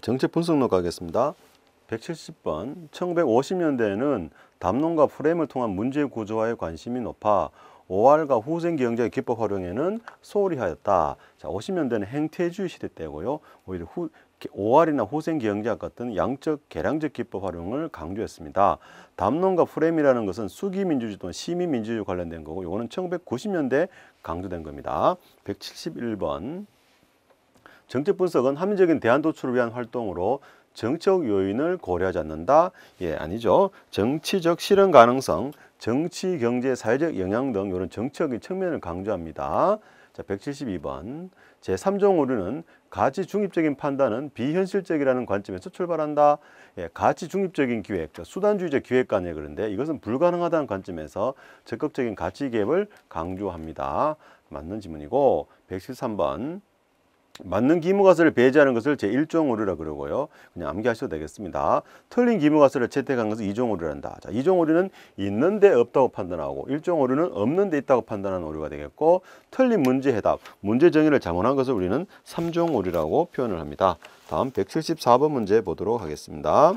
정책 분석로 가겠습니다. 170번 1950년대에는 담론과 프레임을 통한 문제 구조화에 관심이 높아 OR과 후생경제 기법 활용에는 소홀히 하였다. 자, 50년대는 행태주의 시대 때고요. 오히려 OR이나 후생경제학 같은 양적, 계량적 기법 활용을 강조했습니다. 담론과 프레임이라는 것은 수기민주주의 또는 시민민주주의 관련된 거고, 이거는 1990년대 강조된 겁니다. 171번 정책 분석은 합리적인 대안 도출을 위한 활동으로 정치적 요인을 고려하지 않는다. 예, 아니죠. 정치적 실현 가능성, 정치, 경제, 사회적 영향 등 이런 정치적인 측면을 강조합니다. 자, 172번 제3종 오류는 가치 중립적인 판단은 비현실적이라는 관점에서 출발한다. 예, 가치 중립적인 기획, 수단주의적 기획관이에요. 그런데 이것은 불가능하다는 관점에서 적극적인 가치 개입을 강조합니다. 맞는 지문이고, 113번 맞는 기무가설을 배제하는 것을 제1종 오류라 그러고요. 그냥 암기하셔도 되겠습니다. 틀린 기무가설을 채택한 것을 2종 오류란다. 자, 2종 오류는 있는데 없다고 판단하고 1종 오류는 없는데 있다고 판단하는 오류가 되겠고, 틀린 문제 해답, 문제 정의를 잘못한 것을 우리는 3종 오류라고 표현을 합니다. 다음 174번 문제 보도록 하겠습니다.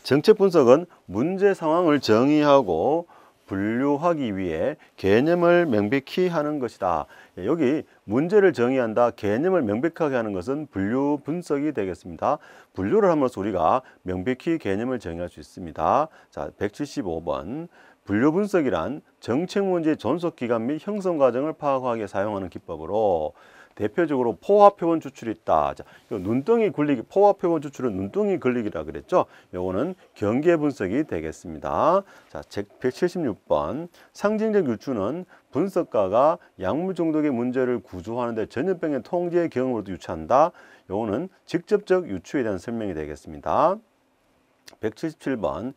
정책 분석은 문제 상황을 정의하고 분류하기 위해 개념을 명백히 하는 것이다. 여기 문제를 정의한다, 개념을 명백하게 하는 것은 분류 분석이 되겠습니다. 분류를 함으로써 우리가 명백히 개념을 정의할 수 있습니다. 자, 175번 분류 분석이란 정책 문제의 존속 기간 및 형성 과정을 파악하기 위해 사용하는 기법으로 대표적으로 포화표본 추출이 있다. 자, 눈덩이 굴리기, 포화표본 추출은 눈덩이 굴리기라 그랬죠. 요거는 경계 분석이 되겠습니다. 자, 176번 상징적 유추는 분석가가 약물 중독의 문제를 구조하는 데 전염병의 통제 경험으로도 유추한다. 요거는 직접적 유추에 대한 설명이 되겠습니다. 177번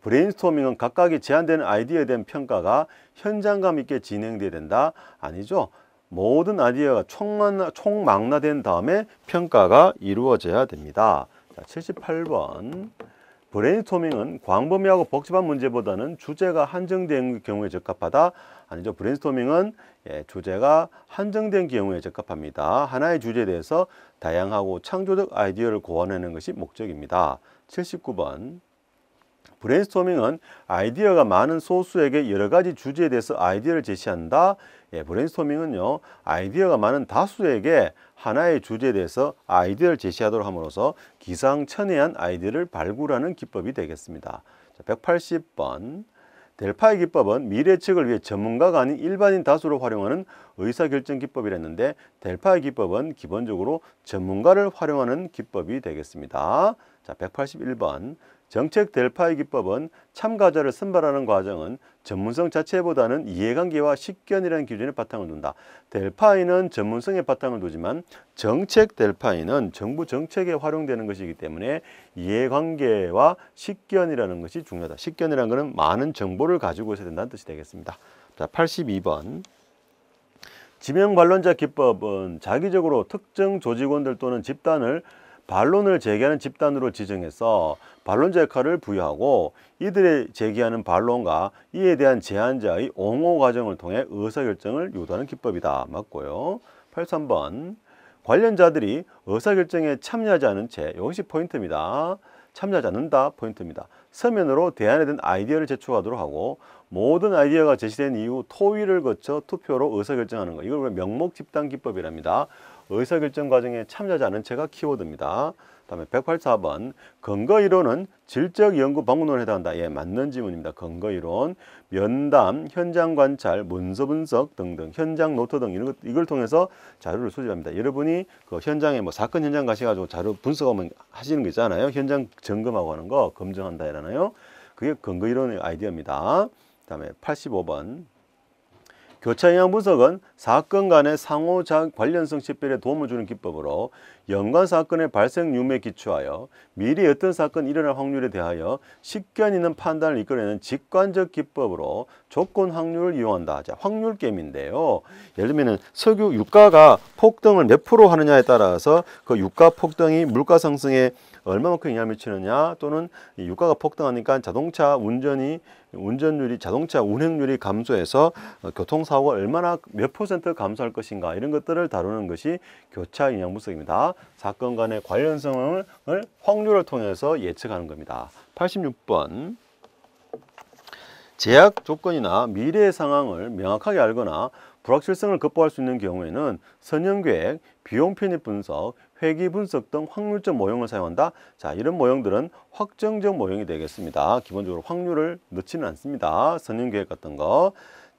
브레인스토밍은 각각의 제한되는 아이디어에 대한 평가가 현장감 있게 진행돼야 된다. 아니죠. 모든 아이디어가 총망라된 다음에 평가가 이루어져야 됩니다. 자, 78번 브레인스토밍은 광범위하고 복잡한 문제보다는 주제가 한정된 경우에 적합하다. 아니죠. 브레인스토밍은 주제가 한정된 경우에 적합합니다. 하나의 주제에 대해서 다양하고 창조적 아이디어를 고안하는 것이 목적입니다. 79번 브레인스토밍은 아이디어가 많은 소수에게 여러 가지 주제에 대해서 아이디어를 제시한다. 브레인스토밍은요, 아이디어가 많은 다수에게 하나의 주제에 대해서 아이디어를 제시하도록 함으로써 기상천외한 아이디어를 발굴하는 기법이 되겠습니다. 자, 180번 델파이 기법은 미래측을 위해 전문가가 아닌 일반인 다수를 활용하는 의사결정 기법이라 했는데, 델파이 기법은 기본적으로 전문가를 활용하는 기법이 되겠습니다. 자, 181번 정책 델파이 기법은 참가자를 선발하는 과정은 전문성 자체보다는 이해관계와 식견이라는 기준에 바탕을 둔다. 델파이는 전문성에 바탕을 두지만 정책 델파이는 정부 정책에 활용되는 것이기 때문에 이해관계와 식견이라는 것이 중요하다. 식견이라는 것은 많은 정보를 가지고 있어야 된다는 뜻이 되겠습니다. 자, 82번 지명반론자 기법은 자기적으로 특정 조직원들 또는 집단을 반론을 제기하는 집단으로 지정해서 반론자 역할을 부여하고 이들의 제기하는 반론과 이에 대한 제안자의 옹호 과정을 통해 의사결정을 유도하는 기법이다. 맞고요. 83번 관련자들이 의사결정에 참여하지 않은 채, 이것이 포인트입니다. 참여하지 않는다, 포인트입니다. 서면으로 대안에 대한 아이디어를 제출하도록 하고 모든 아이디어가 제시된 이후 토의를 거쳐 투표로 의사결정하는 것, 이걸 우리가 명목집단기법이랍니다. 의사결정 과정에 참여하지 않은 채가 키워드입니다. 다음에 184번 근거이론은 질적 연구 방문론에 해당한다. 예, 맞는 지문입니다. 근거이론, 면담, 현장 관찰, 문서 분석 등등, 현장 노트 등 이걸 통해서 자료를 수집합니다. 여러분이 그 현장에 사건 현장 가셔가지고 자료 분석하면 하시는 거 있잖아요. 현장 점검하고 하는 거 검증한다 이러나요? 그게 근거이론의 아이디어입니다. 다음에 85번 교차 영향 분석은 사건 간의 상호 관련성 식별에 도움을 주는 기법으로 연관 사건의 발생 유무에 기초하여 미리 어떤 사건이 일어날 확률에 대하여 식견 있는 판단을 이끌어내는 직관적 기법으로 조건 확률을 이용한다. 자, 확률 게임인데요. 예를 들면 석유 유가가 폭등을 몇 프로 하느냐에 따라서 그 유가 폭등이 물가 상승에 얼마만큼 영향을 미치느냐, 또는 이 유가가 폭등하니까 자동차 운전율이 자동차 운행률이 감소해서 교통사고가 얼마나 몇 퍼센트 감소할 것인가, 이런 것들을 다루는 것이 교차 영향 분석입니다. 사건 간의 관련성을 확률을 통해서 예측하는 겁니다. 86번. 제약 조건이나 미래의 상황을 명확하게 알거나 불확실성을 극복할 수 있는 경우에는 선형계획, 비용 편입 분석, 회기 분석 등 확률적 모형을 사용한다. 자, 이런 모형들은 확정적 모형이 되겠습니다. 기본적으로 확률을 넣지는 않습니다. 선형계획 같은 거.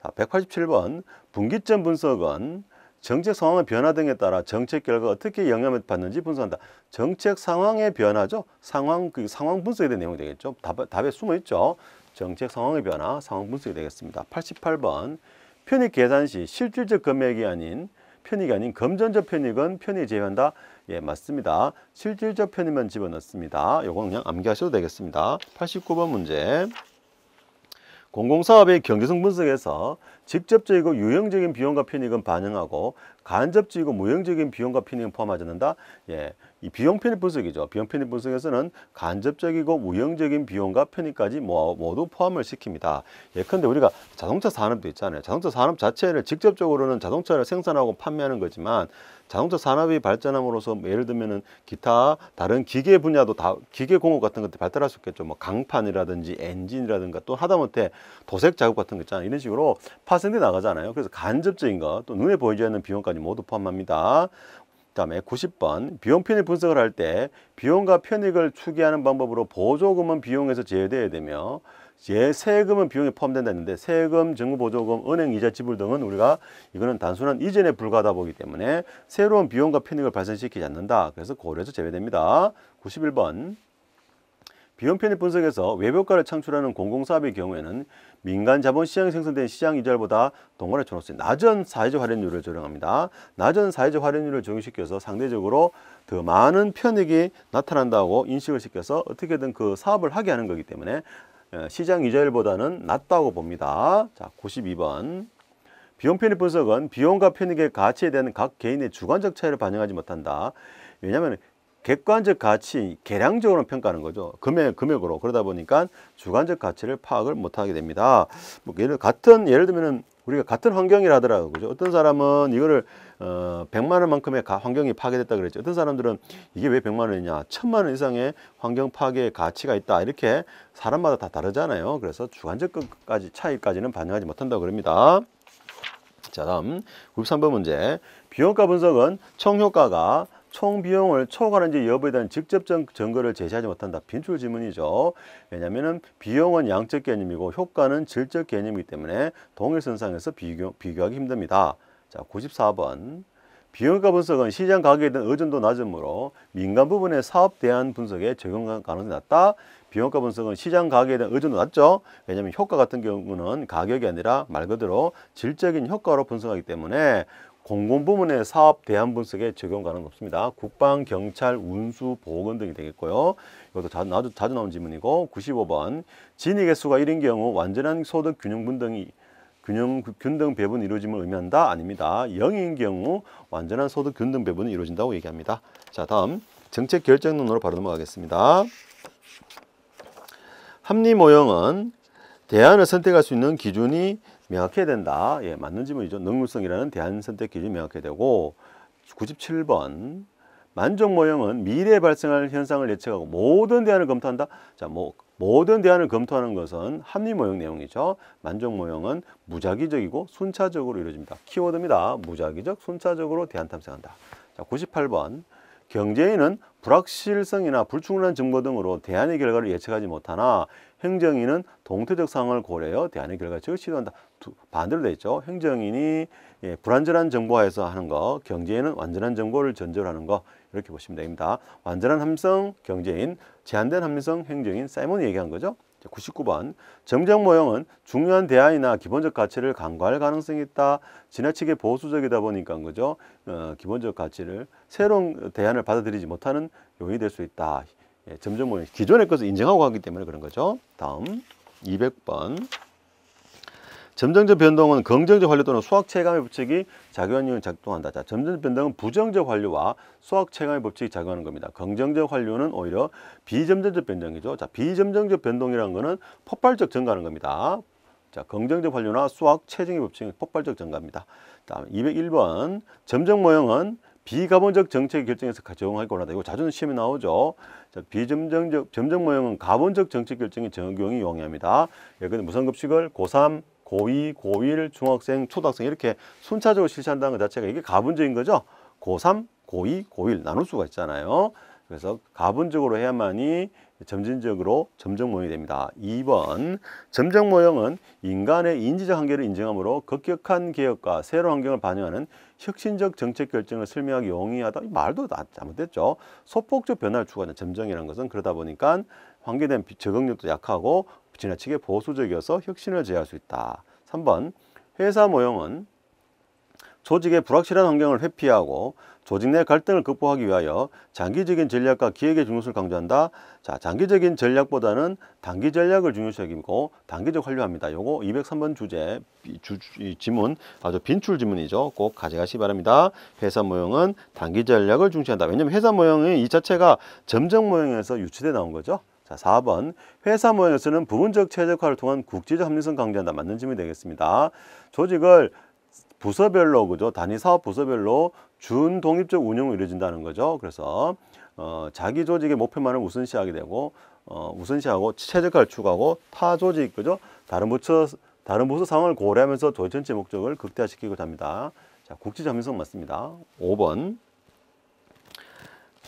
자, 187번. 분기점 분석은 정책 상황의 변화 등에 따라 정책 결과가 어떻게 영향을 받는지 분석한다. 정책 상황의 변화죠. 상황 분석에 대한 내용이 되겠죠. 답에 숨어 있죠. 정책 상황의 변화, 상황 분석이 되겠습니다. 88번. 편익 계산 시 실질적 금액이 아닌 편익이 아닌 금전적 편익은 편익에 제외한다. 예, 맞습니다. 실질적 편익만 집어넣습니다. 요건 그냥 암기하셔도 되겠습니다. 89번 문제. 공공사업의 경제성 분석에서 직접적이고 유형적인 비용과 편익은 반영하고 간접적이고 무형적인 비용과 편익은 포함하지 않는다. 예, 이 비용 편익 분석이죠. 비용 편익 분석에서는 간접적이고 무형적인 비용과 편익까지 모두 포함을 시킵니다. 예컨대 우리가 자동차 산업도 있잖아요. 자동차 산업 자체를 직접적으로는 자동차를 생산하고 판매하는 거지만 자동차 산업이 발전함으로써 예를 들면은 기타 다른 기계 분야도 다 기계 공업 같은 것들 발달할 수 있겠죠. 뭐 강판이라든지 엔진이라든가 또 하다못해 도색 작업 같은 거 있잖아요. 이런 식으로 파생돼 나가잖아요. 그래서 간접적인 거 또 눈에 보이지 않는 비용까지 모두 포함합니다. 그다음에 90번. 비용 편익 분석을 할 때 비용과 편익을 추계하는 방법으로 보조금은 비용에서 제외되어야 되며 세금은 비용에 포함된다 했는데 세금, 정부보조금, 은행 이자 지불 등은 우리가 이거는 단순한 이전에 불과하다 보기 때문에 새로운 비용과 편익을 발생시키지 않는다. 그래서 고려해서 제외됩니다. 91번. 비용 편익 분석에서 외효과를 창출하는 공공사업의 경우에는 민간 자본 시장에 생성된 시장 이자율보다 동원의 초록색 낮은 사회적 활용률을 적용합니다. 낮은 사회적 활용률을 적용시켜서 상대적으로 더 많은 편익이 나타난다고 인식을 시켜서 어떻게든 그 사업을 하게 하는 거기 때문에 시장 이자율보다는 낮다고 봅니다. 자, 92번. 비용 편익 분석은 비용과 편익의 가치에 대한 각 개인의 주관적 차이를 반영하지 못한다. 왜냐하면 객관적 가치, 계량적으로 평가하는 거죠. 금액으로. 그러다 보니까 주관적 가치를 파악을 못하게 됩니다. 뭐 예를 들면은 우리가 같은 환경이라 하더라고요. 그죠? 어떤 사람은 이거를 100만 원만큼의 환경이 파괴됐다 그랬죠. 어떤 사람들은 이게 왜 100만 원이냐? 1000만 원 이상의 환경 파괴의 가치가 있다. 이렇게 사람마다 다 다르잖아요. 그래서 주관적 차이까지는 반영하지 못한다고 그럽니다. 자, 다음 93번 문제. 비용가 분석은 총효과가 총 비용을 초과하는지 여부에 대한 직접적 증거를 제시하지 못한다. 빈출 지문이죠. 왜냐하면 비용은 양적 개념이고 효과는 질적 개념이기 때문에 동일선상에서 비교하기 힘듭니다. 자, 94번. 비용가 분석은 시장 가격에 대한 의존도 낮으므로 민간 부분의 사업 대안 분석에 적용 가능성이 낮다. 비용가 분석은 시장 가격에 대한 의존도 낮죠. 왜냐하면 효과 같은 경우는 가격이 아니라 말 그대로 질적인 효과로 분석하기 때문에 공공부문의 사업 대안 분석에 적용 가능은 없습니다. 국방, 경찰, 운수, 보건 등이 되겠고요. 이것도 자주 나오는 질문이고 95번. 진익의 수가 1인 경우 완전한 소득 균형 균등 배분이 이루어짐을 의미한다? 아닙니다. 0인 경우 완전한 소득 균등 배분이 이루어진다고 얘기합니다. 자, 다음 정책 결정론으로 바로 넘어가겠습니다. 합리 모형은 대안을 선택할 수 있는 기준이 명확해야 된다. 예, 맞는 질문이죠. 능률성이라는 대안 선택 기준이 명확해야 되고 97번. 만족 모형은 미래에 발생할 현상을 예측하고 모든 대안을 검토한다. 자, 모든 대안을 검토하는 것은 합리 모형 내용이죠. 만족 모형은 무작위적이고 순차적으로 이루어집니다. 키워드입니다. 무작위적, 순차적으로 대안 탐색한다. 자, 98번. 경제인은 불확실성이나 불충분한 정보 등으로 대안의 결과를 예측하지 못하나 행정인은 동태적 상황을 고려하여 대안의 결과 예측을 시도한다. 반대로 되어 있죠. 행정인이 불완전한 정보화에서 하는 거, 경제인은 완전한 정보를 전제로 하는 거, 이렇게 보시면 됩니다. 완전한 합리성 경제인, 제한된 합리성 행정인, 사이먼이 얘기한 거죠. 99번. 정정 모형은 중요한 대안이나 기본적 가치를 간과할 가능성이 있다. 지나치게 보수적이다 보니까 그죠. 기본적 가치를 새로운 대안을 받아들이지 못하는 요인이 될 수 있다. 예, 점정 모형 기존의 것을 인정하고 가기 때문에 그런 거죠. 다음 200번. 점정적 변동은 긍정적 환류 또는 수학 체감의 법칙이 작용하는 이유는 작동한다. 자, 점정적 변동은 부정적 환류와 수학 체감의 법칙이 작용하는 겁니다. 긍정적 환류는 오히려 비점정적 변동이죠. 자, 비점정적 변동이라는 거는 폭발적 증가하는 겁니다. 자, 긍정적 환류나 수학 체증의 법칙은 폭발적 증가입니다. 다음 201번 점정 모형은 비가본적 정책 결정에서 적용하기 곤란하다. 이거 자주 시험에 나오죠. 자, 비점정적 점정 모형은 가본적 정책 결정에 적용이 용이합니다. 예컨대 무슨 급식을 고3, 고2, 고1, 중학생, 초등학생 이렇게 순차적으로 실시한다는 것 자체가 이게 가분적인 거죠. 고3, 고2, 고1 나눌 수가 있잖아요. 그래서 가분적으로 해야만이 점진적으로 점정 모형이 됩니다. 2번 점정 모형은 인간의 인지적 한계를 인정하므로 급격한 개혁과 새로운 환경을 반영하는 혁신적 정책 결정을 설명하기 용이하다. 말도 잘못됐죠. 소폭적 변화를 추구하는 점정이라는 것은 그러다 보니까 환경에 대한 적응력도 약하고 지나치게 보수적이어서 혁신을 제어할 수 있다. 3번 회사 모형은 조직의 불확실한 환경을 회피하고 조직 내 갈등을 극복하기 위하여 장기적인 전략과 기획의 중요성을 강조한다. 자, 장기적인 전략보다는 단기 전략을 중요시 여기고 단기적 환류합니다. 요거 203번 주제 이 지문 아주 빈출 지문이죠. 꼭 가져가시기 바랍니다. 회사 모형은 단기 전략을 중시한다. 왜냐하면 회사 모형이 이 자체가 점정 모형에서 유추돼 나온 거죠. 자, 4번 회사 모형에서는 부분적 최적화를 통한 국제적 합리성 강조한다. 맞는 질문이 되겠습니다. 조직을 부서별로 그죠? 단위 사업 부서별로 준독립적 운영을 이루어진다는 거죠. 그래서 자기 조직의 목표만을 우선시하게 되고 우선시하고 최적화를 추구하고 타 조직 그죠? 다른 부서 상황을 고려하면서 조직 전체 목적을 극대화시키고자 합니다. 자, 국제적 합리성 맞습니다. 5번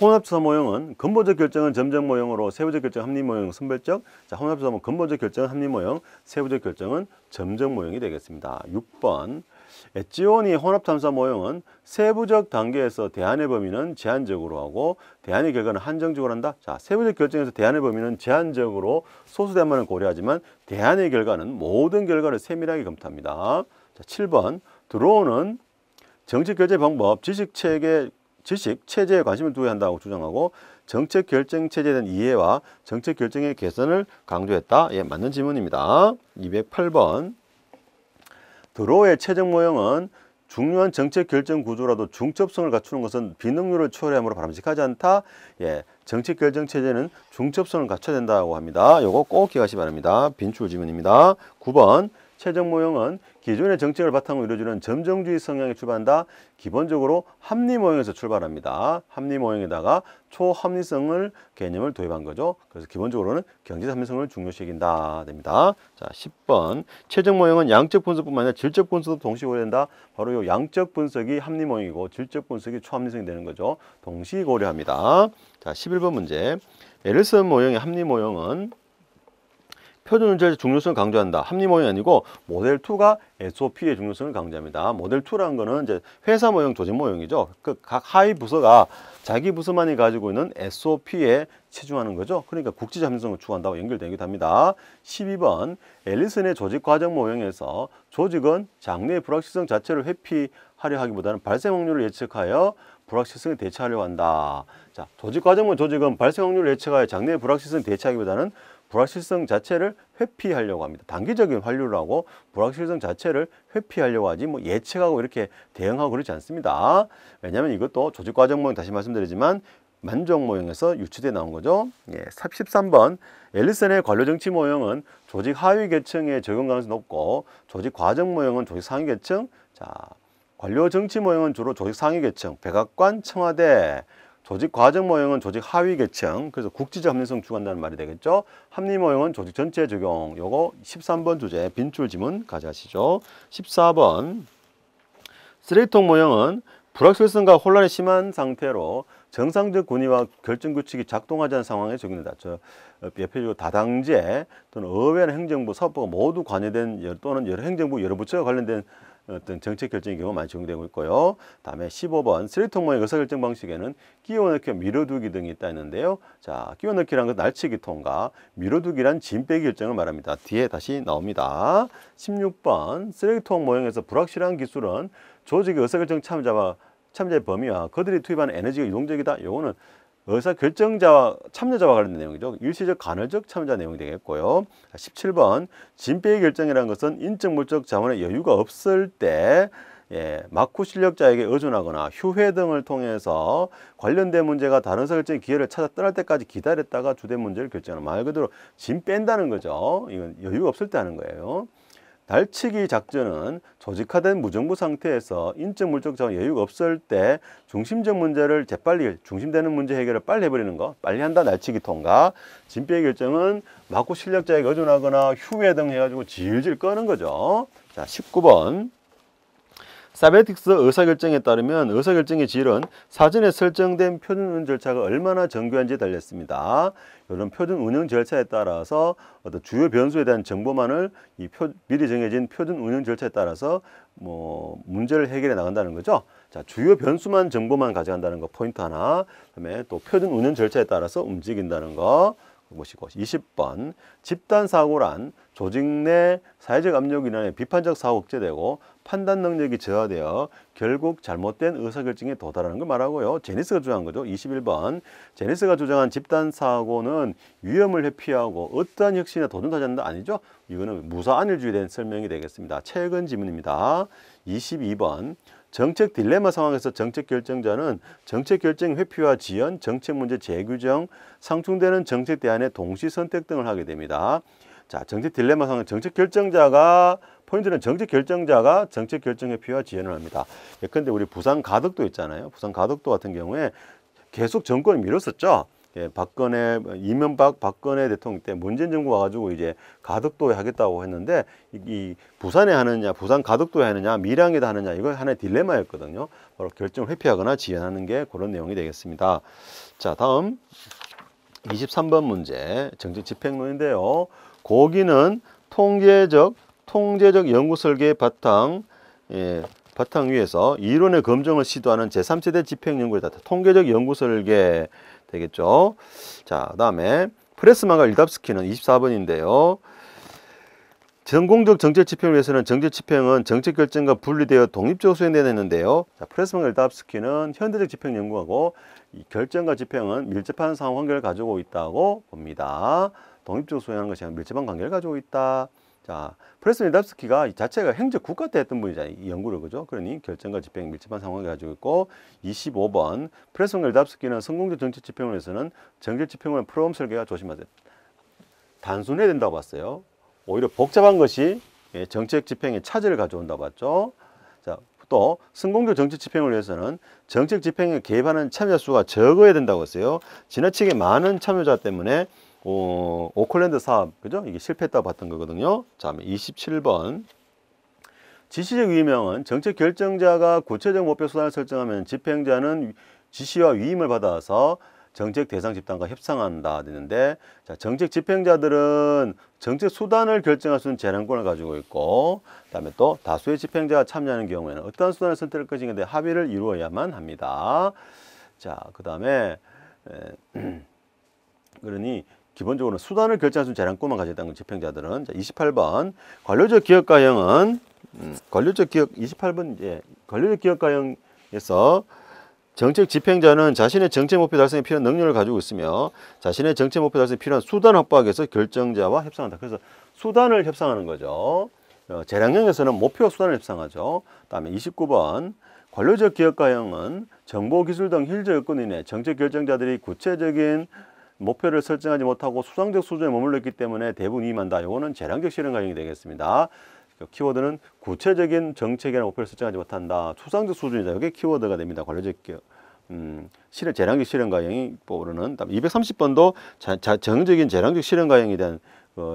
혼합조사 모형은 근본적 결정은 점정 모형으로 세부적 결정 합리 모형 선별적. 자, 혼합조사 모형 근본적 결정은 합리 모형, 세부적 결정은 점정 모형이 되겠습니다. 6번 엣지온이 혼합탐사 모형은 세부적 단계에서 대안의 범위는 제한적으로 하고 대안의 결과는 한정적으로 한다. 자, 세부적 결정에서 대안의 범위는 제한적으로 소수 대안만을 고려하지만 대안의 결과는 모든 결과를 세밀하게 검토합니다. 자, 7번 드로우는 정책 결제 방법, 지식 체제에 관심을 두어야 한다고 주장하고 정책 결정 체제에 대한 이해와 정책 결정의 개선을 강조했다. 예, 맞는 질문입니다. 208번 드로우의 최적 모형은 중요한 정책 결정 구조라도 중첩성을 갖추는 것은 비능률을 초래하므로 바람직하지 않다. 예, 정책 결정 체제는 중첩성을 갖춰야 된다고 합니다. 요거 꼭 기억하시기 바랍니다. 빈출 지문입니다. 9번 최적 모형은 기존의 정책을 바탕으로 이루어지는 점정주의 성향에 출발한다. 기본적으로 합리 모형에서 출발합니다. 합리 모형에다가 초합리성을 개념을 도입한 거죠. 그래서 기본적으로는 경제적 합리성을 중요시 여긴다 됩니다. 자, 10번 최적 모형은 양적 분석뿐만 아니라 질적 분석도 동시에 고려된다. 바로 이 양적 분석이 합리 모형이고 질적 분석이 초합리성이 되는 거죠. 동시 고려합니다. 자, 11번 문제 에르슨 모형의 합리 모형은 표준 운전의 중요성을 강조한다. 합리 모형이 아니고 모델 2가 SOP의 중요성을 강조합니다. 모델 2라는 거는 이제 회사 모형, 조직 모형이죠. 그 각 하위 부서가 자기 부서만이 가지고 있는 SOP에 치중하는 거죠. 그러니까 국제적 합리성을 추구한다고 연결되기도 합니다. 12번 앨리슨의 조직 과정 모형에서 조직은 장래의 불확실성 자체를 회피하려 하기보다는 발생 확률을 예측하여 불확실성에 대처하려고 한다. 자, 조직 과정은 조직은 발생 확률을 예측하여 장래의 불확실성에 대처하기보다는 불확실성 자체를 회피하려고 합니다. 단기적인 환류를 하고 불확실성 자체를 회피하려고 하지 뭐 예측하고 이렇게 대응하고 그러지 않습니다. 왜냐하면 이것도 조직 과정 모형 다시 말씀드리지만 만족 모형에서 유추돼 나온 거죠. 예, 13번 앨리슨의 관료 정치 모형은 조직 하위 계층에 적용 가능성이 높고 조직 과정 모형은 조직 상위 계층. 자, 관료 정치 모형은 주로 조직 상위 계층, 백악관, 청와대. 조직 과정 모형은 조직 하위 계층, 그래서 국제적 합리성 추구한다는 말이 되겠죠. 합리 모형은 조직 전체 적용. 요거 13번 주제 빈출 지문 가져가시죠. 14번 쓰레기통 모형은 불확실성과 혼란이 심한 상태로 정상적 권위와 결정 규칙이 작동하지 않은 상황에 적용된다. 예표적으로 다당제 또는 의회나 행정부, 사업부가 모두 관여된 또는 여러 행정부, 여러 부처가 관련된 어떤 정책 결정의 경우 많이 적용되고 있고요. 다음에 15번 쓰레기통 모형 의사결정 방식에는 끼워넣기, 밀어두기 등이 있다 했는데요. 자, 끼워넣기란 건 날치기 통과, 밀어두기란 짐 빼기 결정을 말합니다. 뒤에 다시 나옵니다. 16번 쓰레기통 모형에서 불확실한 기술은 조직의 의사결정 참여자의 범위와 그들이 투입하는 에너지가 유동적이다. 요거는 의사결정자와 참여자와 관련된 내용이죠. 일시적 간헐적 참여자 내용이 되겠고요. 17번 진폐의 결정이라는 것은 인적 물적 자원의 여유가 없을 때 막후 실력자에게 의존하거나 휴회 등을 통해서 관련된 문제가 다른 의사결정의 기회를 찾아 떠날 때까지 기다렸다가 주된 문제를 결정하는, 말 그대로 짐 뺀다는 거죠. 이건 여유가 없을 때 하는 거예요. 달치기 작전은 조직화된 무정부 상태에서 인적 물적 자원 여유가 없을 때 중심적 문제를 재빨리, 중심되는 문제 해결을 빨리 해버리는 거, 빨리 한다. 날치기 통과. 진폐의 결정은 막고 실력자에게 의존하거나 휴회 등 해가지고 질질 끄는 거죠. 자, 19번. 사베틱스 의사결정에 따르면 의사결정의 질은 사전에 설정된 표준 운영 절차가 얼마나 정교한지에 달렸습니다. 이런 표준 운영 절차에 따라서 어떤 주요 변수에 대한 정보만을 미리 정해진 표준 운영 절차에 따라서 문제를 해결해 나간다는 거죠. 자, 주요 변수만 정보만 가져간다는 거 포인트 하나. 그다음에 또 표준 운영 절차에 따라서 움직인다는 거 보시고. 20번. 집단 사고란 조직 내 사회적 압력으로 인해 비판적 사고 억제되고 판단 능력이 저하되어 결국 잘못된 의사결정에 도달하는 걸 말하고요. 제니스가 주장한 거죠. 21번. 제니스가 주장한 집단 사고는 위험을 회피하고 어떠한 혁신에 도전하지 않는다. 아니죠. 이거는 무사안일주의에 대한 설명이 되겠습니다. 최근 지문입니다. 22번. 정책 딜레마 상황에서 정책 결정자는 정책 결정 회피와 지연, 정책 문제 재규정, 상충되는 정책 대안의 동시 선택 등을 하게 됩니다. 자, 정책 딜레마 상황, 정책 결정자가, 포인트는 정책 결정자가 정책 결정 회피와 지연을 합니다. 예컨대 우리 부산 가덕도 있잖아요. 부산 가덕도 같은 경우에 계속 정권을 밀었었죠. 박근혜, 이명박, 박근혜 대통령 때 문재인 정부 와가지고 이제 가덕도에 하겠다고 했는데 이 부산에 하느냐, 부산 가덕도에 하느냐, 밀양에다 하느냐, 이거 하나의 딜레마였거든요. 바로 결정을 회피하거나 지연하는 게 그런 내용이 되겠습니다. 자, 다음 23번 문제 정책 집행론인데요. 고기는 통제적 연구 설계의 바탕 위에서 이론의 검증을 시도하는 제3세대 집행 연구이다. 통계적 연구 설계 되겠죠. 자, 그다음에 프레스만과 일답스키는 24번인데요. 전공적 정책 집행을 위해서는 정책 집행은 정책 결정과 분리되어 독립적으로 수행되는데요. 자, 프레스만과 일답스키는 현대적 집행 연구하고 이 결정과 집행은 밀접한 상호 관계를 가지고 있다고 봅니다. 독립적으로 수행하는 것이 아니라 밀접한 관계를 가지고 있다. 자, 프레스만 일답스키가 자체가 행정 국가 때 했던 분이잖아요. 이 연구를, 그죠? 그러니 결정과 집행 밀접한 상황을 가지고 있고. 25번. 프레스만 일답스키는 성공적 정책 집행을 위해서는 정책 집행을 프로그램 설계가 조심하세요. 단순해야 된다고 봤어요. 오히려 복잡한 것이 정책 집행의 차질을 가져온다고 봤죠. 자, 또 성공적 정책 집행을 위해서는 정책 집행에 개입하는 참여자 수가 적어야 된다고 했어요. 지나치게 많은 참여자 때문에 오클랜드 사업, 그죠? 이게 실패했다고 봤던 거거든요. 자, 27번. 지시적 위임형은 정책 결정자가 구체적 목표 수단을 설정하면 집행자는 지시와 위임을 받아서 정책 대상 집단과 협상한다 되는데, 자, 정책 집행자들은 정책 수단을 결정할 수 있는 제한권을 가지고 있고, 그다음에 또 다수의 집행자가 참여하는 경우에는 어떠한 수단을 선택할 것인가에 대해 합의를 이루어야만 합니다. 자, 그다음에 그러니 기본적으로 수단을 결정할 수 있는 제한권만 가지고 있다는 집행자들은. 자, 28번. 관료적 기업가형은 관료적 기업 28번 관료적 기업가형에서 정책 집행자는 자신의 정책 목표 달성에 필요한 능력을 가지고 있으며 자신의 정책 목표 달성에 필요한 수단을 확보하기 위해서 결정자와 협상한다. 그래서 수단을 협상하는 거죠. 재량형에서는 목표와 수단을 협상하죠. 다음에 29번. 관료적 기업가형은 정보, 기술 등 힐적 여건으로 인해 정책 결정자들이 구체적인 목표를 설정하지 못하고 수상적 수준에 머물러 있기 때문에 대부분 위임한다. 이거는 재량적 실행 가형이 되겠습니다. 키워드는 구체적인 정책이나 목표를 설정하지 못한다. 수상적 수준이다. 이게 키워드가 됩니다. 관료적 기업. 재량적 실행 가형이 오르는. 230번도 정적인 재량적 실행 가형에 대한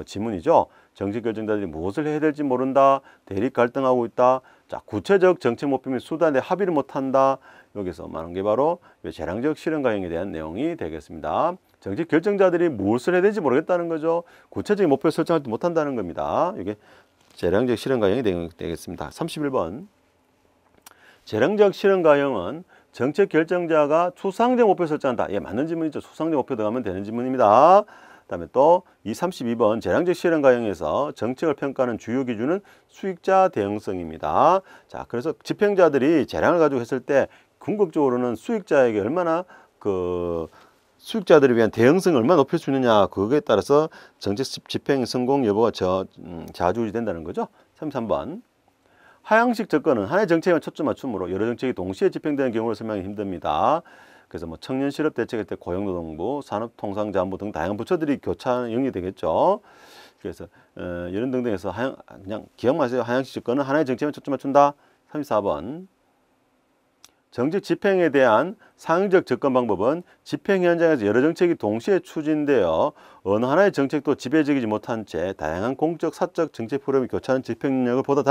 지문이죠. 정책 결정자들이 무엇을 해야 될지 모른다. 대립 갈등하고 있다. 자, 구체적 정책 목표 및 수단에 합의를 못한다. 여기서 말하는 게 바로 재량적 실행 가형에 대한 내용이 되겠습니다. 정책 결정자들이 무엇을 해야 될지 모르겠다는 거죠. 구체적인 목표를 설정하지 못한다는 겁니다. 이게 재량적 실행 가형이 되겠습니다. 31번. 재량적 실행 가형은 정책 결정자가 추상적 목표를 설정한다. 예, 맞는 질문이죠. 추상적 목표 들어가면 되는 질문입니다. 그다음에 또 이 32번 재량적 실행 가형에서 정책을 평가하는 주요 기준은 수익자 대응성입니다. 자, 그래서 집행자들이 재량을 가지고 했을 때 궁극적으로는 수익자에게 얼마나 수익자들을 위한 대응성을 얼마나 높일 수 있느냐, 그거에 따라서 정책 집행 성공 여부가 좌지우지 된다는 거죠. 33번. 하향식 접근은 하나의 정책에만 초점 맞춤으로 여러 정책이 동시에 집행되는 경우를 설명하기 힘듭니다. 그래서 뭐 청년 실업 대책일 때 고용노동부, 산업통상자원부 등 다양한 부처들이 교차 영위되겠죠. 그래서 이런 등등해서 그냥 기억마세요. 하향식 접근은 하나의 정책에만 초점 맞춘다. 34번. 정책 집행에 대한 상용적 접근 방법은 집행 현장에서 여러 정책이 동시에 추진되어 어느 하나의 정책도 지배적이지 못한 채 다양한 공적, 사적 정책 프로그램이 교차하는 집행 능력을 보다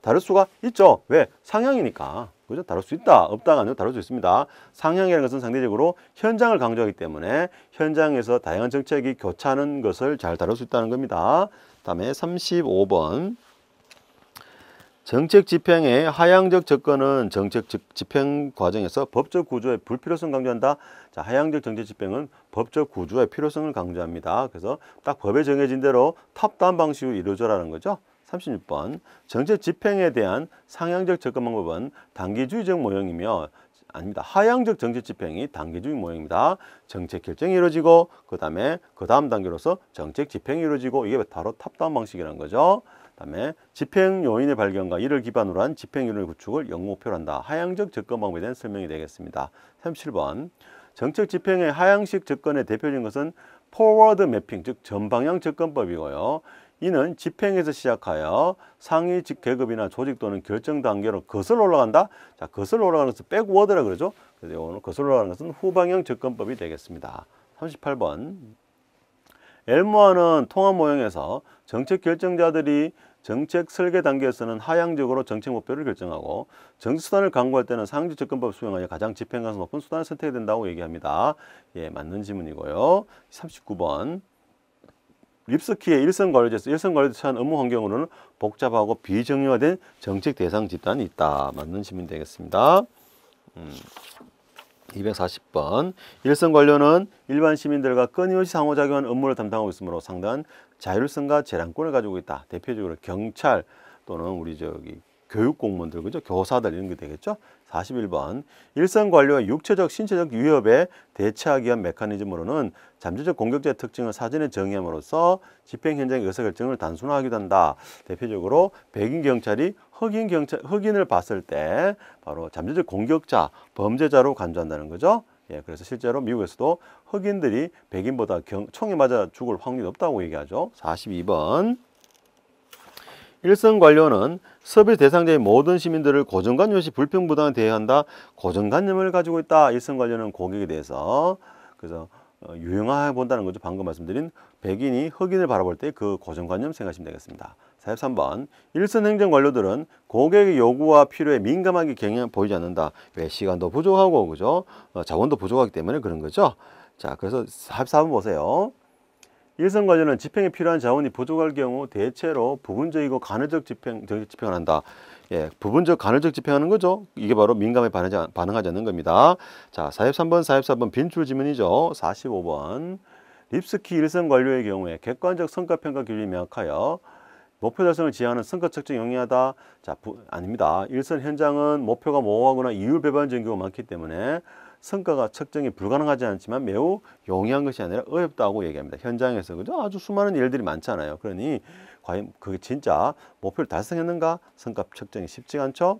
다를 수가 있죠. 왜? 상향이니까. 그죠? 다룰 수 있다. 없다가 아니고 다룰 수 있습니다. 상향이라는 것은 상대적으로 현장을 강조하기 때문에 현장에서 다양한 정책이 교차하는 것을 잘 다룰 수 있다는 겁니다. 다음에 35번. 정책 집행의 하향적 접근은 정책 집행 과정에서 법적 구조의 불필요성 강조한다. 자, 하향적 정책 집행은 법적 구조의 필요성을 강조합니다. 그래서 딱 법에 정해진 대로 탑다운 방식으로 이루어져라는 거죠. 36번. 정책 집행에 대한 상향적 접근 방법은 단기주의적 모형이며 아닙니다. 하향적 정책 집행이 단기주의 모형입니다. 정책 결정이 이루어지고 그 다음 단계로서 정책 집행이 이루어지고 이게 바로 탑다운 방식이라는 거죠. 그다음에 집행 요인의 발견과 이를 기반으로 한 집행 요인의 구축을 영구 목표로 한다. 하향적 접근 방법에 대한 설명이 되겠습니다. 37번. 정책 집행의 하향식 접근의 대표적인 것은 포워드 매핑, 즉 전방향 접근법이고요. 이는 집행에서 시작하여 상위 계급이나 조직 또는 결정 단계로 거슬러 올라간다. 자, 거슬러 올라가는 것은 백워드라 그러죠. 그래서 이거는 거슬러 올라가는 것은 후방향 접근법이 되겠습니다. 38번. 엘모어는 통합 모형에서 정책 결정자들이 정책 설계 단계에서는 하향적으로 정책 목표를 결정하고 정치 수단을 강구할 때는 상향적 접근법을 수행하여 가장 집행 가능성 높은 수단을 선택해야 된다고 얘기합니다. 예, 맞는 지문이고요. 39번. 립스키의 일선관리제에서 일선관리에 처한 업무 환경으로는 복잡하고 비정형화된 정책 대상 집단이 있다. 맞는 질문이 되겠습니다. 240번. 일선관료는 일반 시민들과 끊임없이 상호작용하는 업무를 담당하고 있으므로 상당한 자율성과 재량권을 가지고 있다. 대표적으로 경찰 또는 우리 교육공무원들, 그죠? 교사들 이런 게 되겠죠. 41번. 일선관료의 육체적, 신체적 위협에 대처하기 위한 메커니즘으로는 잠재적 공격자의 특징을 사전에 정의함으로써 집행 현장의 의사결정을 단순화하기도 한다. 대표적으로 백인 경찰이 흑인을 봤을 때 바로 잠재적 공격자, 범죄자로 간주한다는 거죠. 예, 그래서 실제로 미국에서도 흑인들이 백인보다 총에 맞아 죽을 확률이 높다고 얘기하죠. 42번. 일선관료는 서비스 대상자의 모든 시민들을 고정관념 없이 불평불당에 대해한다. 고정관념을 가지고 있다. 일선관료는 고객에 대해서. 그래서 유형화해 본다는 거죠. 방금 말씀드린 백인이 흑인을 바라볼 때 그 고정관념 생각하시면 되겠습니다. 43번. 일선 행정관료들은 고객의 요구와 필요에 민감하게 경향 보이지 않는다. 왜? 시간도 부족하고, 그죠? 자원도 부족하기 때문에 그런 거죠. 자, 그래서 44번 보세요. 일선관료는 집행에 필요한 자원이 부족할 경우 대체로 부분적이고 간헐적 정책 집행을 한다. 예, 부분적 간헐적 집행하는 거죠. 이게 바로 민감에 반응하지 않는 겁니다. 자, 43번, 44번 빈출 지문이죠. 45번. 립스키 일선관료의 경우에 객관적 성과평가 기준이 명확하여 목표 달성을 지향하는 성과 측정이 용이하다. 자, 아닙니다. 일선 현장은 목표가 모호하거나 이율 배반적인 경우가 많기 때문에 성과가 측정이 불가능하지 않지만 매우 용이한 것이 아니라 어렵다고 얘기합니다. 현장에서 그죠? 아주 수많은 일들이 많잖아요. 그러니 과연 그게 진짜 목표를 달성했는가? 성과 측정이 쉽지가 않죠.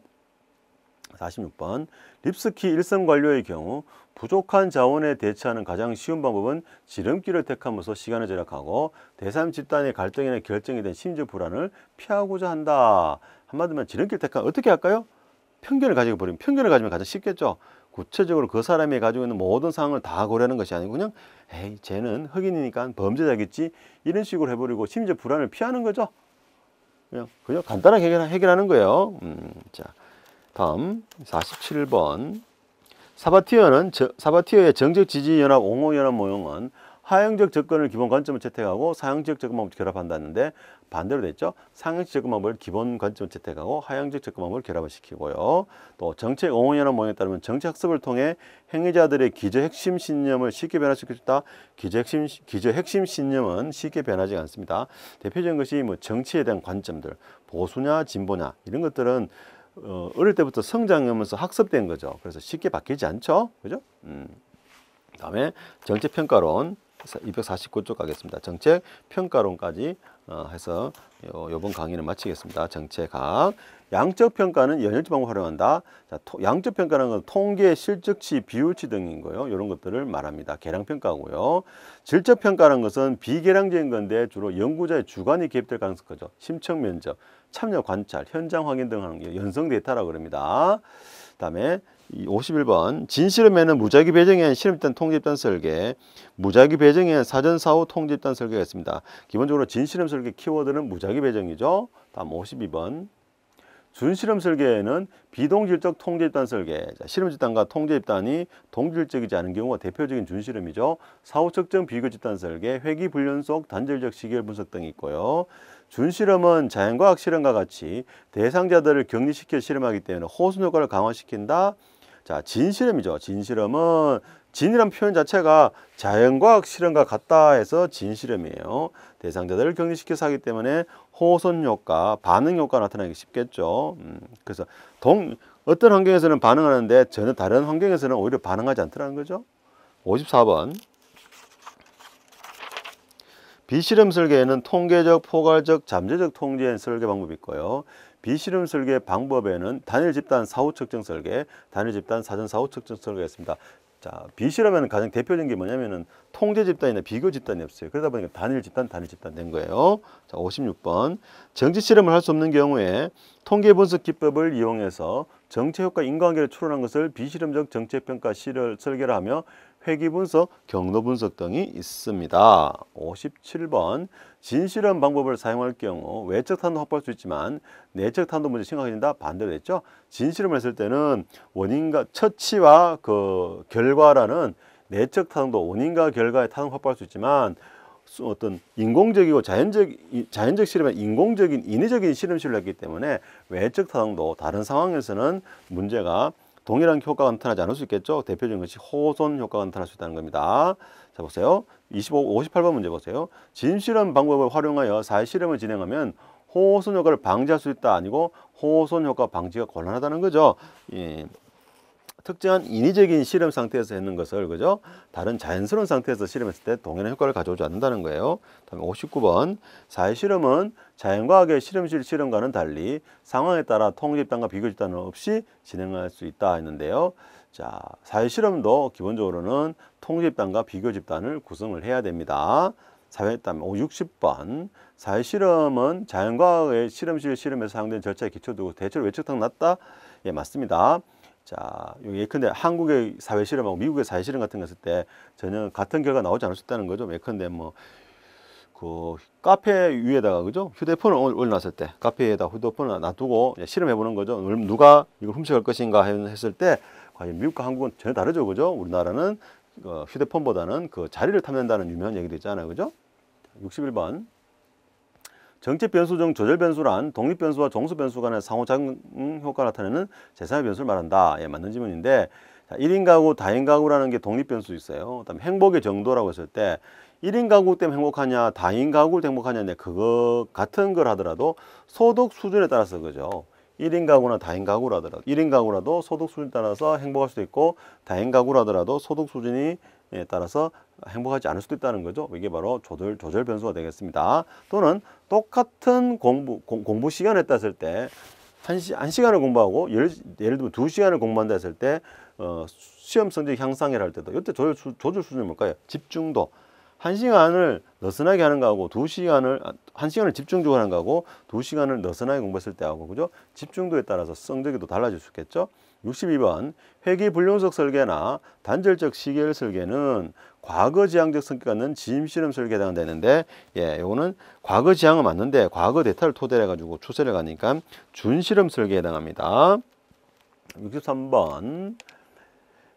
46번. 립스키 일선관료의 경우 부족한 자원에 대처하는 가장 쉬운 방법은 지름길을 택함으로써 시간을 절약하고 대3 집단의 갈등이나 결정에 대한 심리적 불안을 피하고자 한다. 한마디로 지름길 택하면 어떻게 할까요? 편견을 가지고 버리면, 편견을 가지면 가장 쉽겠죠. 구체적으로 그 사람이 가지고 있는 모든 상황을 다 고려하는 것이 아니고 그냥 에이 쟤는 흑인이니까 범죄자겠지 이런 식으로 해버리고 심지어 불안을 피하는 거죠. 그냥 간단하게 해결하는 거예요. 자, 다음 47번. 사바티어의 정책지지연합 옹호연합 모형은 하향적 접근을 기본 관점을 채택하고 상향적 접근 방법을 결합한다는데 반대로 됐죠. 상향적 접근 방법을 기본 관점을 채택하고 하향적 접근 방법을 결합을 시키고요. 또 정책 옹호연합 모형에 따르면 정책 학습을 통해 행위자들의 기저 핵심 신념을 쉽게 변화시킬 수 있다. 기저 핵심 신념은 쉽게 변하지 않습니다. 대표적인 것이 뭐 정치에 대한 관점들, 보수냐 진보냐 이런 것들은 어릴 때부터 성장하면서 학습된 거죠. 그래서 쉽게 바뀌지 않죠. 그죠? 다음에 정책평가론 249쪽 가겠습니다. 정책평가론까지 해서 이번 강의는 마치겠습니다. 정책학. 양적평가는 연역지 방법을 활용한다. 자, 양적평가는 건 통계, 실적치, 비율치 등인 거예요. 이런 것들을 말합니다. 계량평가고요. 질적평가는 것은 비계량적인 건데 주로 연구자의 주관이 개입될 가능성이 크죠. 심층 면접, 참여 관찰, 현장 확인 등 하는 게 연성 데이터라고 그럽니다. 그다음에 51번 진실험에는 무작위 배정에 의한 실험집단 통제집단 설계, 무작위 배정에 의한 사전사후 통제집단 설계가 있습니다. 기본적으로 진실험 설계 키워드는 무작위 배정이죠. 다음 52번 준실험 설계에는 비동질적 통제집단 설계, 실험집단과 통제집단이 동질적이지 않은 경우가 대표적인 준실험이죠. 사후 측정 비교 집단 설계, 회귀 불연속 단절적 시계열 분석 등이 있고요. 준실험은 자연과학 실험과 같이 대상자들을 격리시켜 실험하기 때문에 호소 효과를 강화시킨다. 자, 진실험이죠. 진실험은 진이란 표현 자체가 자연과학 실험과 같다 해서 진실험이에요. 대상자들을 격리시켜서 하기 때문에 호손 효과, 반응 효과가 나타나기 쉽겠죠. 그래서 어떤 환경에서는 반응하는데 전혀 다른 환경에서는 오히려 반응하지 않더라는 거죠. 54번 비실험 설계에는 통계적, 포괄적, 잠재적 통제 설계 방법이 있고요. 비실험 설계 방법에는 단일 집단 사후 측정 설계, 단일 집단 사전 사후 측정 설계가 있습니다. 자, 비실험에는 가장 대표적인 게 뭐냐면은 통제 집단이나 비교 집단이 없어요. 그러다 보니까 단일 집단 된 거예요. 자, 56번. 정지 실험을 할 수 없는 경우에 통계 분석 기법을 이용해서 정체 효과 인과관계를 추론한 것을 비실험적 정체 평가 설계를 하며 회귀 분석, 경로 분석 등이 있습니다. 57번. 진실험 방법을 사용할 경우 외적 탄도 확보할 수 있지만 내적 탄도 문제 심각해진다. 반대로 했죠. 진실험을 했을 때는 원인과 처치와 그 결과라는 내적 타동도 원인과 결과의 타동 확보할 수 있지만 어떤 인공적이고 자연적 실험에 인공적인 인위적인 실험실을 했기 때문에 외적 타동도 다른 상황에서는 문제가 동일한 효과가 나타나지 않을 수 있겠죠. 대표적인 것이 호손 효과가 나타날 수 있다는 겁니다. 자, 보세요. 58번 문제 보세요. 진실험 방법을 활용하여 사회실험을 진행하면 호손 효과를 방지할 수 있다 아니고 호손 효과 방지가 곤란하다는 거죠. 예. 특정한 인위적인 실험 상태에서 했는 것을 그죠? 다른 자연스러운 상태에서 실험했을 때 동일한 효과를 가져오지 않는다는 거예요. 다음에 59번 사회실험은 자연과학의 실험실 실험과는 달리 상황에 따라 통제집단과 비교집단은 없이 진행할 수 있다 했는데요. 자, 사회실험도 기본적으로는 통제집단과 비교집단을 구성을 해야 됩니다. 사회담 60번 사회실험은 자연과학의 실험실 실험에서 사용된 절차에 기초두고 대체로 외측탕 낮다? 예, 맞습니다. 자, 여기 예컨대 한국의 사회실험하고 미국의 사회실험 같은 거 했을 때 전혀 같은 결과 나오지 않을 수 있다는 거죠. 예컨대 뭐 그 카페 위에다가 그죠? 휴대폰을 올려놨을 때 카페에다 휴대폰을 놔두고 실험해 보는 거죠. 누가 이걸 훔쳐갈 것인가 했을 때 과연 미국과 한국은 전혀 다르죠, 그죠? 우리나라는 휴대폰보다는 그 자리를 탐낸다는 유명한 얘기도 있잖아요, 그죠? 61번 정책 변수 중 조절 변수란 독립 변수와 종수 변수 간의 상호작용 효과를 나타내는 제3의 변수를 말한다. 예, 맞는 질문인데 자, 1인 가구, 다인 가구라는 게 독립 변수 있어요. 그다음에 행복의 정도라고 했을 때 1인 가구 때문에 행복하냐, 다인 가구를 행복하냐, 그거 같은 걸 하더라도 소득 수준에 따라서 그죠. 1인 가구나 다인 가구라더라도 1인 가구라도 소득 수준에 따라서 행복할 수도 있고 다인 가구라더라도 소득 수준이 따라서 행복하지 않을 수도 있다는 거죠. 이게 바로 조절 변수가 되겠습니다. 또는 똑같은 공부 시간에 따졌을 때 한 시간을 공부하고 예를 들면 2시간을 공부한다 했을 때 시험 성적 향상이라 할 때도 이때 조절 수준이 뭘까요? 집중도. 1시간을 느슨하게 하는 거하고 1시간을 집중적으로 하는 거하고 2시간을 느슨하게 공부했을 때하고 그죠? 집중도에 따라서 성적이 또 달라질 수 있겠죠? 62번 회귀 불용석 설계나 단절적 시계열 설계는 과거 지향적 성격을 갖는 지임실험 설계에 해당되는데 예, 요거는 과거 지향은 맞는데 과거 데이터를 토대로 해가지고 추세를 가니까 준실험 설계에 해당합니다. 63번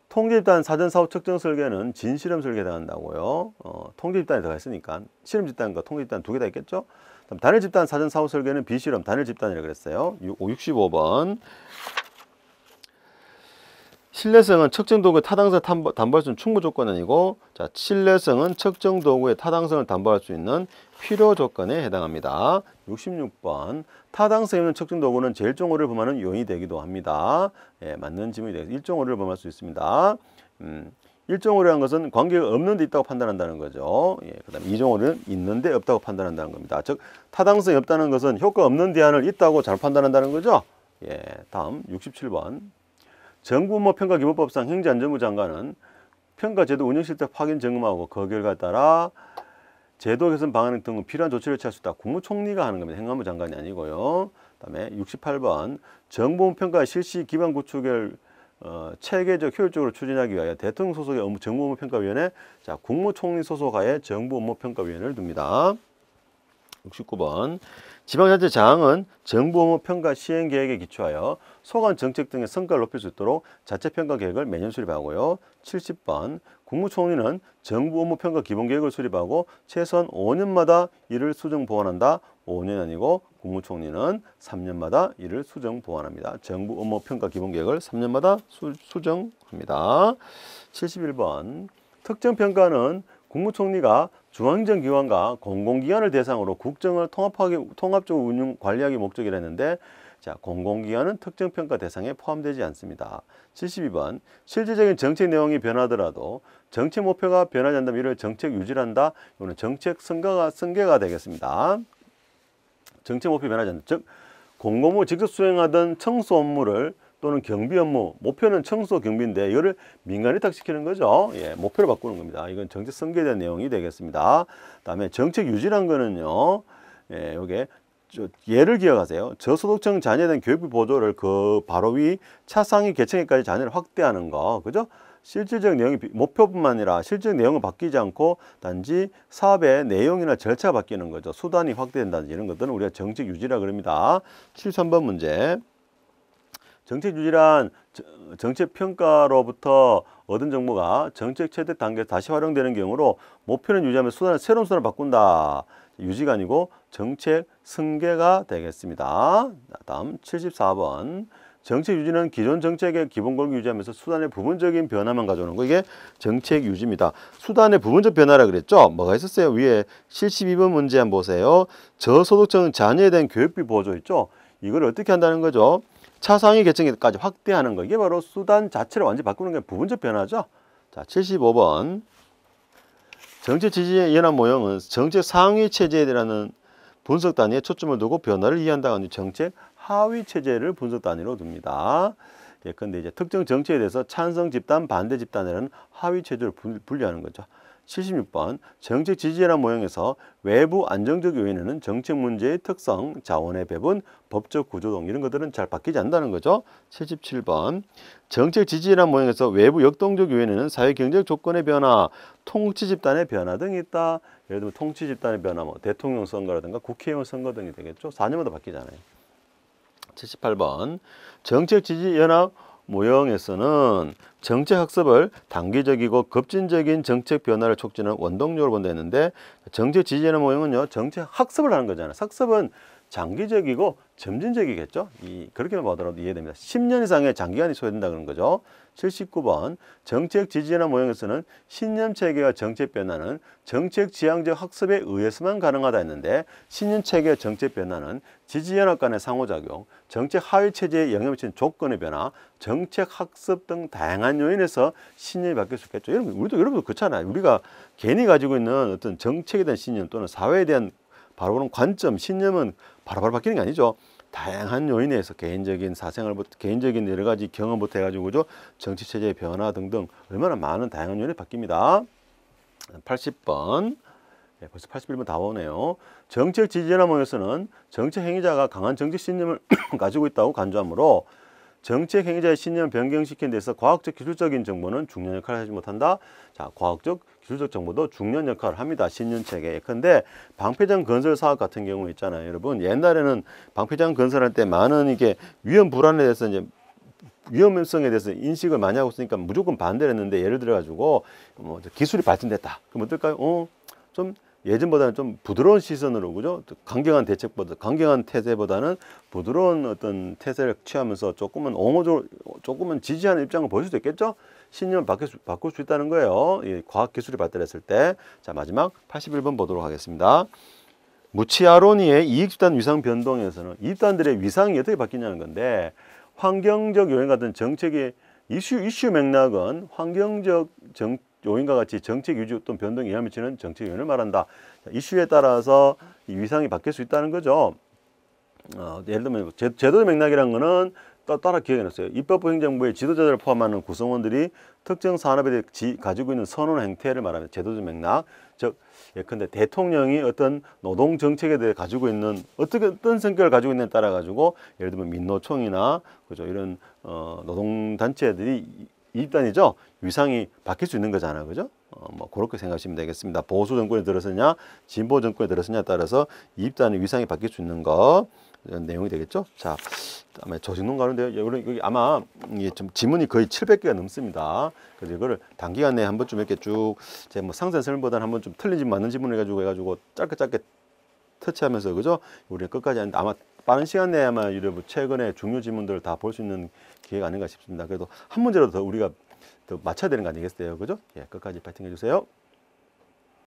통제집단 사전사후 측정 설계는 진실험 설계에 해당한다고요. 통제집단이 들어가 있으니까 실험집단과 통제집단 두 개 다 있겠죠. 단일집단 사전사후 설계는 비실험 단일집단이라고 그랬어요. 65번 신뢰성은 측정 도구의 타당성을 담보할 수 있는 충분 조건이 아니고 자, 신뢰성은 측정 도구의 타당성을 담보할 수 있는 필요 조건에 해당합니다. 66번 타당성 있는 측정 도구는 제일종 오류를 범하는 요인이 되기도 합니다. 예, 맞는 질문이 되겠습니다. 일종 오류를 범할 수 있습니다. 일정 오류한 것은 관계가 없는 데 있다고 판단한다는 거죠. 예, 그다음 이종 오류는 있는데 없다고 판단한다는 겁니다. 즉 타당성이 없다는 것은 효과 없는 대안을 있다고 잘 판단한다는 거죠. 예, 다음 67번. 정부업무평가기본법상 행정안전부 장관은 평가제도 운영 실태 확인 점검하고 그 결과에 따라 제도 개선 방안 등 필요한 조치를 취할 수 있다. 국무총리가 하는 겁니다. 행안부 장관이 아니고요. 그다음에 68번. 정부업무평가 실시 기반 구축을 체계적 효율적으로 추진하기 위하여 대통령 소속의 정부업무평가위원회, 자 국무총리 소속하에 정부업무평가위원회를 둡니다. 69번. 지방자치 장은 정부업무평가 시행계획에 기초하여 소관 정책 등의 성과를 높일 수 있도록 자체평가 계획을 매년 수립하고요. 70번. 국무총리는 정부업무평가 기본계획을 수립하고 최소한 5년마다 이를 수정 보완한다. 5년 아니고 국무총리는 3년마다 이를 수정 보완합니다. 정부업무평가 기본계획을 3년마다 수정합니다. 71번. 특정평가는 국무총리가 중앙행정기관과 공공기관을 대상으로 국정을 통합적으로 운영, 관리하기 목적이라 했는데, 자, 공공기관은 특정평가 대상에 포함되지 않습니다. 72번. 실질적인 정책 내용이 변하더라도 정책 목표가 변하지 않다면 이를 정책 유지한다. 이거는 정책 승계가 되겠습니다. 정책 목표 변하지 않는다. 즉, 공공부 직접 수행하던 청소 업무를 또는 경비 업무, 목표는 청소 경비인데 이거를 민간 위탁시키는 거죠. 예, 목표를 바꾸는 겁니다. 이건 정책 승계에 대한 내용이 되겠습니다. 그다음에 정책 유지란 거는요. 예, 요게 예를 기억하세요. 저소득층 자녀에 대한 교육비 보조를 그 바로 위 차상위 계층에까지 자녀를 확대하는 거. 그죠? 실질적 내용이 목표뿐만 아니라 실질적 내용은 바뀌지 않고 단지 사업의 내용이나 절차가 바뀌는 거죠. 수단이 확대된다든지 이런 것들은 우리가 정책 유지라 그럽니다. 73번 문제. 정책 유지란 정책 평가로부터 얻은 정보가 정책 채택 단계에서 다시 활용되는 경우로 목표는 유지하면 새로운 수단을 바꾼다. 유지가 아니고 정책 승계가 되겠습니다. 다음 74번. 정책 유지는 기존 정책의 기본 골기 유지하면서 수단의 부분적인 변화만 가져오는 거. 이게 정책 유지입니다. 수단의 부분적 변화라 그랬죠? 뭐가 있었어요? 위에 72번 문제 한번 보세요. 저소득층 자녀에 대한 교육비 보조 있죠? 이걸 어떻게 한다는 거죠? 차상위 계층까지 확대하는 거. 이게 바로 수단 자체를 완전히 바꾸는 게 부분적 변화죠. 자, 75번. 정책 지지의 연합 모형은 정책 상위 체제에 대한 분석 단위에 초점을 두고 변화를 이해한다고 하는 정책 하위 체제를 분석 단위로 둡니다. 예컨대 이제 특정 정책에 대해서 찬성 집단, 반대 집단이라는 하위 체제를 분류하는 거죠. 76번. 정책 지지연합 모형에서 외부 안정적 요인에는 정책 문제의 특성, 자원의 배분, 법적 구조 등 이런 것들은 잘 바뀌지 않는다는 거죠. 77번. 정책 지지연합 모형에서 외부 역동적 요인에는 사회 경제적 조건의 변화, 통치 집단의 변화 등이 있다. 예를 들면 통치 집단의 변화, 뭐 대통령 선거라든가 국회의원 선거 등이 되겠죠. 4년마다 바뀌잖아요. 78번. 정책 지지연합 모형에서는 정책 학습을 단기적이고 급진적인 정책 변화를 촉진하는 원동력으로 본다 했는데, 정책 지지연합 모형은요, 정책 학습을 하는 거잖아요. 학습은 장기적이고 점진적이겠죠. 그렇게만 보더라도 이해됩니다. 10년 이상의 장기간이 소요된다 그런 거죠. 79번. 정책 지지연합 모형에서는 신념 체계와 정책 변화는 정책 지향적 학습에 의해서만 가능하다 했는데, 신념 체계와 정책 변화는 지지연합 간의 상호작용, 정책 하위 체제에 영향을 미치는 조건의 변화, 정책 학습 등 다양한 요인에서 신념이 바뀔 수 있겠죠. 여러분도 그렇잖아요. 우리가 괜히 가지고 있는 어떤 정책에 대한 신념 또는 사회에 대한 바로 보는 관점, 신념은 바로바로 바뀌는 게 아니죠. 다양한 요인에 의해서 개인적인 사생활부터, 개인적인 여러 가지 경험부터 해가지고 그죠? 정치 체제의 변화 등등 얼마나 많은 다양한 요인이 바뀝니다. 80번. 네, 벌써 81번 다 오네요. 정책 지지연합 모형에서는 정책 행위자가 강한 정책 신념을 가지고 있다고 간주하므로 정책 행위자의 신념을 변경시키는 데서 과학적 기술적인 정보는 중요한 역할을 하지 못한다. 자, 과학적 기술적 정보도 중요한 역할을 합니다. 신념체계. 근데 방패장 건설 사업 같은 경우 있잖아요. 여러분, 옛날에는 방패장 건설할 때 많은 이게 위험 불안에 대해서 이제 위험성에 대해서 인식을 많이 하고 있으니까 무조건 반대를 했는데, 예를 들어 가지고 뭐 기술이 발전됐다. 그럼 어떨까요? 좀 예전보다는 좀 부드러운 시선으로, 그죠? 강경한 대책보다, 강경한 태세보다는 부드러운 어떤 태세를 취하면서 조금은 옹호적으로, 조금은 지지하는 입장을 보일 수도 있겠죠? 신념을 바꿀 수 있다는 거예요. 과학기술이 발달했을 때. 자, 마지막 81번 보도록 하겠습니다. 무치아로니의 이익집단 위상 변동에서는 이익집단들의 위상이 어떻게 바뀌냐는 건데, 환경적 요인 같은 정책의 이슈 맥락은 환경적 요인과 같이 정책 유지 또는 변동에 영향을 미치는 정책 요인을 말한다. 자, 이슈에 따라서 이 위상이 바뀔 수 있다는 거죠. 예를 들면 제도적 맥락이라는 거는 따라 기억해놨어요. 입법부 행정부의 지도자들을 포함하는 구성원들이 특정 산업에 대해 가지고 있는 선언 행태를 말하는 제도적 맥락. 즉 예컨대 대통령이 어떤 노동 정책에 대해 가지고 있는 어떤 성격을 가지고 있느냐에 따라 가지고 예를 들면 민노총이나 그죠 이런 노동 단체들이 이단이죠 위상이 바뀔 수 있는 거잖아요, 그죠? 뭐 그렇게 생각하시면 되겠습니다. 보수 정권에 들어서냐, 진보 정권에 들어서냐에 따라서 이단의 위상이 바뀔 수 있는 거 이런 내용이 되겠죠. 자, 그다음에 조직론 가는데요. 여기 아마 이게 좀 지문이 거의 700개가 넘습니다. 그래서 이거를 단기간 내에 한번 좀 이렇게 쭉 제가 뭐 상세 설명보다는 한번 좀 틀린 지 맞는 지문을 해가지고 짧게 터치하면서 그죠? 우리 끝까지 하는데 아마 빠른 시간 내에 아마 여러분 최근에 중요 지문들을 다 볼 수 있는 기회가 아닌가 싶습니다. 그래도 한 문제라도 더 우리가 더 맞춰야 되는 거 아니겠어요, 그죠? 예, 끝까지 파이팅 해주세요.